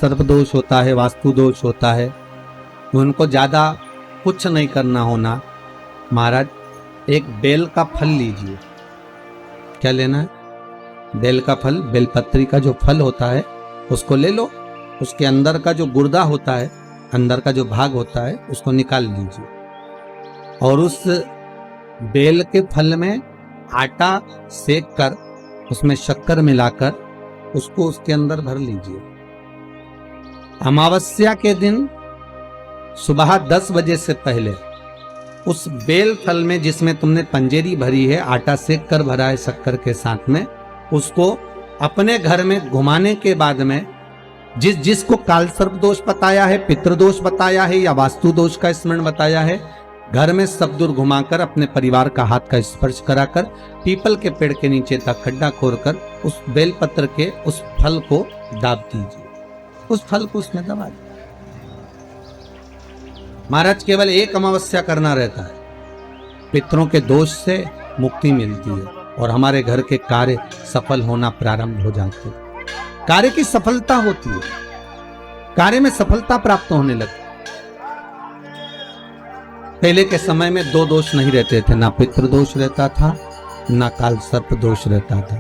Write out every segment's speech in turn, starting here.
सर्प दोष होता है, वास्तु दोष होता है, उनको ज्यादा कुछ नहीं करना होना। महाराज एक बेल का फल लीजिए। क्या लेना है? बेल का फल, बेलपत्री का जो फल होता है उसको ले लो। उसके अंदर का जो गुर्दा होता है, अंदर का जो भाग होता है, उसको निकाल लीजिए और उस बेल के फल में आटा सेक कर उसमें शक्कर मिलाकर उसको उसके अंदर भर लीजिए। अमावस्या के दिन सुबह 10 बजे से पहले उस बेल फल में, जिसमें तुमने पंजेरी भरी है, आटा सेक कर भरा है शक्कर के साथ में, उसको अपने घर में घुमाने के बाद में जिसको काल सर्प दोष बताया है, पितृदोष बताया है या वास्तु दोष का स्मरण बताया है, घर में सब दूर घुमाकर अपने परिवार का हाथ का स्पर्श कराकर पीपल के पेड़ के नीचे तक खड्डा खोदकर उस बेलपत्र के उस फल को दाब दीजिए। उस फल को उसमें दबा दीजिए। महाराज केवल एक अमावस्या करना रहता है, पितरों के दोष से मुक्ति मिलती है और हमारे घर के कार्य सफल होना प्रारंभ हो जाते हैं। कार्य की सफलता होती है, कार्य में सफलता प्राप्त होने लगती। पहले के समय में 2 दोष नहीं रहते थे, ना पितृदोष रहता था, ना काल सर्प दोष रहता था।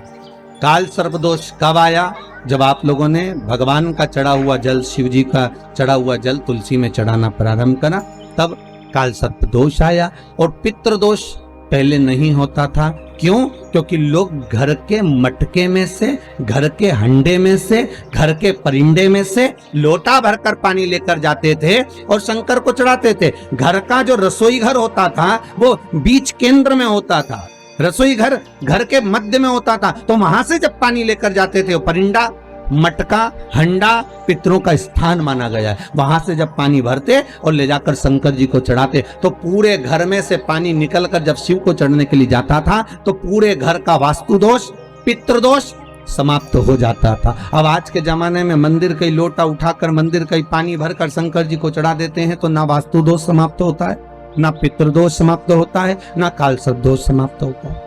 काल सर्प दोष कब आया? जब आप लोगों ने भगवान का चढ़ा हुआ जल, शिव जी का चढ़ा हुआ जल तुलसी में चढ़ाना प्रारंभ करा, तब काल सर्प दोष आया। और पितृदोष पहले नहीं होता था। क्यों? क्योंकि लोग घर के मटके में से, घर के हंडे में से, घर के परिंडे में से लोटा भरकर पानी लेकर जाते थे और शंकर को चढ़ाते थे। घर का जो रसोई घर होता था वो बीच केंद्र में होता था, रसोई घर घर के मध्य में होता था। तो वहां से जब पानी लेकर जाते थे, परिंडा, मटका, हंडा पितरों का स्थान माना गया है। वहां से जब पानी भरते और ले जाकर शंकर जी को चढ़ाते तो पूरे घर में से पानी निकलकर जब शिव को चढ़ने के लिए जाता था तो पूरे घर का वास्तु दोष, पितृदोष समाप्त हो जाता था। अब आज के जमाने में मंदिर का लोटा उठाकर मंदिर का पानी भरकर शंकर जी को चढ़ा देते हैं तो ना वास्तु दोष समाप्त होता है, ना पितृदोष समाप्त होता है, ना काल सर्प दोष समाप्त होता है।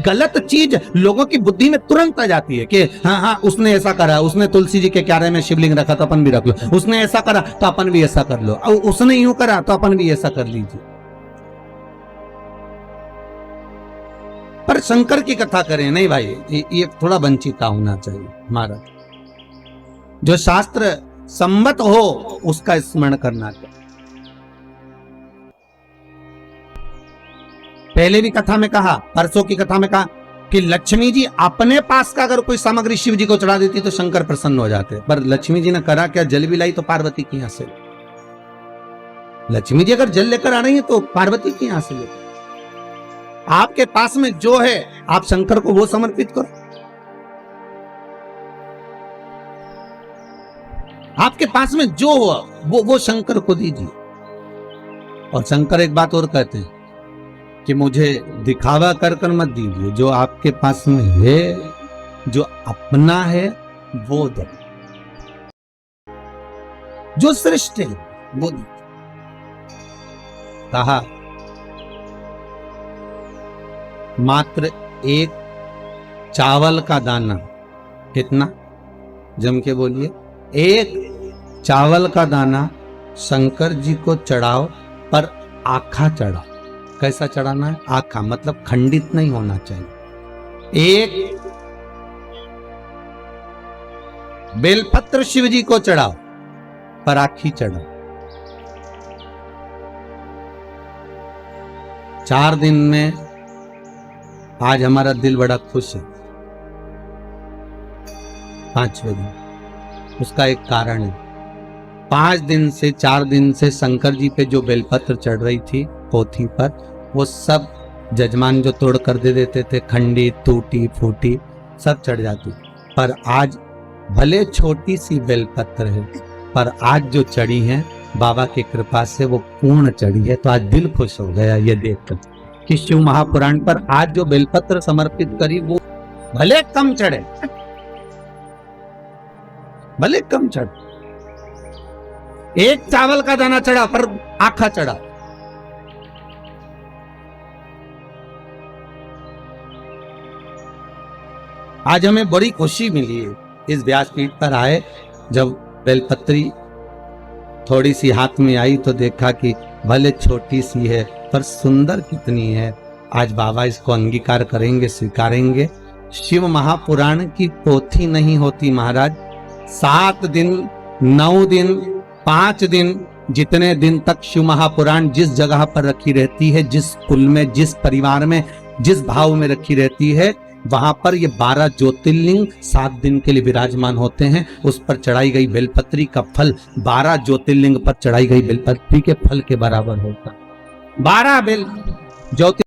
गलत चीज लोगों की बुद्धि में तुरंत आ जाती है कि हाँ उसने ऐसा करा, उसने तुलसी जी के क्यारे में शिवलिंग रखा तो अपन भी रख लो, उसने ऐसा करा तो अपन भी ऐसा कर लो, और उसने यूं करा तो अपन भी ऐसा कर लीजिए। पर शंकर की कथा करें नहीं भाई, ये थोड़ा वंचिता होना चाहिए। हमारा जो शास्त्र सम्मत हो उसका स्मरण करना चाहिए। पहले भी कथा में कहा, परसों की कथा में कहा कि लक्ष्मी जी अपने पास का अगर कोई सामग्री शिव जी को चढ़ा देती तो शंकर प्रसन्न हो जाते। पर लक्ष्मी जी ने करा क्या? जल भी लाई तो पार्वती की यहां से। लक्ष्मी जी अगर जल लेकर आ रही है तो पार्वती की यहां से ले। आपके पास में जो है आप शंकर को वो समर्पित करो। आपके पास में जो हुआ वो शंकर को दीजिए। और शंकर एक बात और कहते हैं कि मुझे दिखावा कर कर मत दीजिए, जो आपके पास में है, जो अपना है वो दो, जो श्रेष्ठ है वो दो। कहा मात्र एक चावल का दाना, कितना? जम के बोलिए। एक चावल का दाना शंकर जी को चढ़ाओ, पर आखा चढ़ाओ। कैसा चढ़ाना है? आखा, मतलब खंडित नहीं होना चाहिए। एक बेलपत्र शिव जी को चढ़ाओ, पर आखी चढ़ाओ। 4 दिन में आज हमारा दिल बड़ा खुश है। 5वें दिन उसका एक कारण है। 5 दिन से 4 दिन से शंकर जी पे जो बेलपत्र चढ़ रही थी पोथी पर, वो सब जजमान जो तोड़ कर दे देते थे, खंडी, टूटी फूटी सब चढ़ जाती। पर आज भले छोटी सी बेलपत्र है, पर आज जो चढ़ी है बाबा की कृपा से वो पूर्ण चढ़ी है। तो आज दिल खुश हो गया ये देखकर कि शिव महापुराण पर आज जो बेलपत्र समर्पित करी वो भले कम चढ़े, भले कम चढ़े। एक चावल का दाना चढ़ा पर आखा चढ़ा। आज हमें बड़ी खुशी मिली है इस व्यासपीठ पर आए, जब बेलपत्री थोड़ी सी हाथ में आई तो देखा कि भले छोटी सी है पर सुंदर कितनी है। आज बाबा इसको अंगीकार करेंगे, स्वीकारेंगे। शिव महापुराण की पोथी नहीं होती महाराज। 7 दिन, 9 दिन, 5 दिन, जितने दिन तक शिव महापुराण जिस जगह पर रखी रहती है, जिस कुल में, जिस परिवार में, जिस भाव में रखी रहती है, वहां पर ये 12 ज्योतिर्लिंग 7 दिन के लिए विराजमान होते हैं। उस पर चढ़ाई गई बेलपत्री का फल 12 ज्योतिर्लिंग पर चढ़ाई गई बेलपत्री के फल के बराबर होता। 12 बेल ज्योति